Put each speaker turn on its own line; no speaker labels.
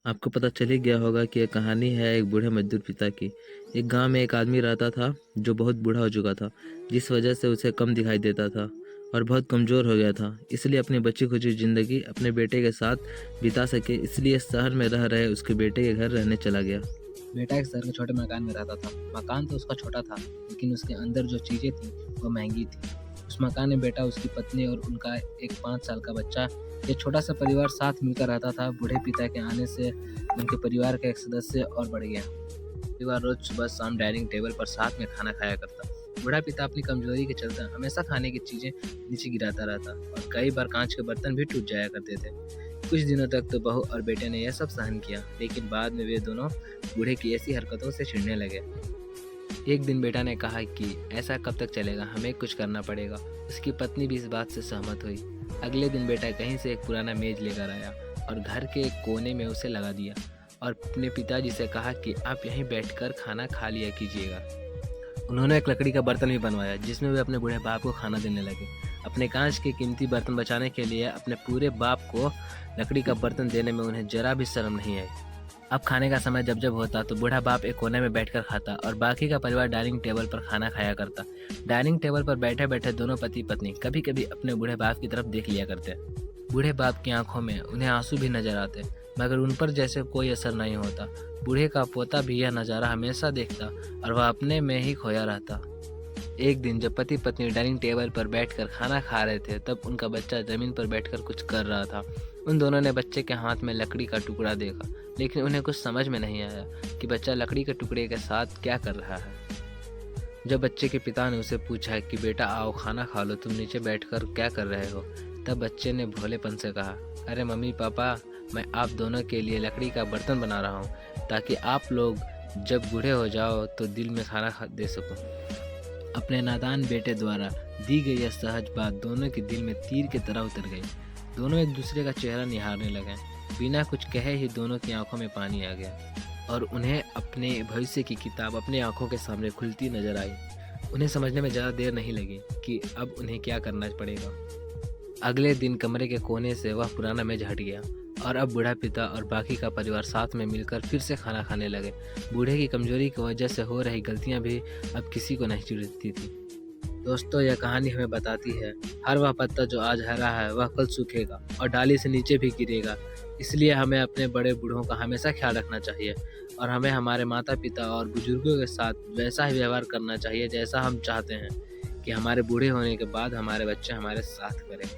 आपको पता चल ही गया होगा कि यह कहानी है एक बूढ़े मजदूर पिता की। एक गांव में एक आदमी रहता था जो बहुत बूढ़ा हो चुका था, जिस वजह से उसे कम दिखाई देता था और बहुत कमज़ोर हो गया था। इसलिए अपनी बची खुची ज़िंदगी अपने बेटे के साथ बिता सके, इसलिए शहर में रह रहे उसके बेटे के घर रहने चला गया।
बेटा एक शहर के छोटे मकान में रहता था। मकान तो उसका छोटा था, लेकिन उसके अंदर जो चीज़ें थीं, वो महँगी थीं। उस मकान में बेटा, उसकी पत्नी और उनका एक 5 साल का बच्चा, ये छोटा-सा परिवार साथ मिलकर रहता था। बूढ़े पिता के आने से उनके परिवार का एक सदस्य और बढ़ गया। परिवार रोज़ सुबह-शाम डाइनिंग टेबल पर साथ में खाना खाया करता। बूढ़ा पिता अपनी कमज़ोरी के चलते हमेशा खाने की चीज़ें नीचे गिराता रहता और कई बार काँच के बर्तन भी टूट जाया करते थे। कुछ दिनों तक तो बहू और बेटे ने यह सब सहन किया, लेकिन बाद में वे दोनों बूढ़े की ऐसी हरकतों से चिढ़ने लगे। एक दिन बेटा ने कहा कि ऐसा कब तक चलेगा, हमें कुछ करना पड़ेगा। उसकी पत्नी भी इस बात से सहमत हुई। अगले दिन बेटा कहीं से एक पुराना मेज लेकर आया और घर के एक कोने में उसे लगा दिया और अपने पिताजी से कहा कि आप यहीं बैठकर खाना खा लिया कीजिएगा। उन्होंने एक लकड़ी का बर्तन भी बनवाया जिसमें वे अपने बूढ़े बाप को खाना देने लगे। अपने कांच के कीमती बर्तन बचाने के लिए अपने पूरे बाप को लकड़ी का बर्तन देने में उन्हें जरा भी शर्म नहीं आई। अब खाने का समय जब जब होता तो बूढ़ा बाप एक कोने में बैठकर खाता और बाकी का परिवार डाइनिंग टेबल पर खाना खाया करता। डाइनिंग टेबल पर बैठे बैठे दोनों पति पत्नी कभी कभी अपने बूढ़े बाप की तरफ देख लिया करते। बूढ़े बाप की आंखों में उन्हें आंसू भी नजर आते, मगर उन पर जैसे कोई असर नहीं होता। बूढ़े का पोता भी यह नज़ारा हमेशा देखता और वह अपने में ही खोया रहता। एक दिन जब पति पत्नी डाइनिंग टेबल पर बैठकर खाना खा रहे थे, तब उनका बच्चा जमीन पर बैठकर कुछ कर रहा था। उन दोनों ने बच्चे के हाथ में लकड़ी का टुकड़ा देखा, लेकिन उन्हें कुछ समझ में नहीं आया कि बच्चा लकड़ी के टुकड़े के साथ क्या कर रहा है। जब बच्चे के पिता ने उसे पूछा कि बेटा आओ खाना खा लो, तुम नीचे बैठकर क्या कर रहे हो, तब बच्चे ने भोलेपन से कहा, अरे मम्मी पापा, मैं आप दोनों के लिए लकड़ी का बर्तन बना रहा हूँ ताकि आप लोग जब बूढ़े हो जाओ तो दिल में खाना दे सकूं। अपने नादान बेटे द्वारा दी गई यह सहज बात दोनों के दिल में तीर की तरह उतर गई। दोनों एक दूसरे का चेहरा निहारने लगे। बिना कुछ कहे ही दोनों की आंखों में पानी आ गया और उन्हें अपने भविष्य की किताब अपनी आंखों के सामने खुलती नजर आई। उन्हें समझने में ज़्यादा देर नहीं लगी कि अब उन्हें क्या करना पड़ेगा। अगले दिन कमरे के कोने से वह पुराना मेज हट गया और अब बूढ़ा पिता और बाकी का परिवार साथ में मिलकर फिर से खाना खाने लगे। बूढ़े की कमजोरी की वजह से हो रही गलतियां भी अब किसी को नहीं चिढ़ती थी। दोस्तों, यह कहानी हमें बताती है, हर वह पत्ता जो आज हरा है वह कल सूखेगा और डाली से नीचे भी गिरेगा। इसलिए हमें अपने बड़े बूढ़ों का हमेशा ख्याल रखना चाहिए और हमें हमारे माता पिता और बुजुर्गों के साथ वैसा ही व्यवहार करना चाहिए जैसा हम चाहते हैं कि हमारे बूढ़े होने के बाद हमारे बच्चे हमारे साथ करें।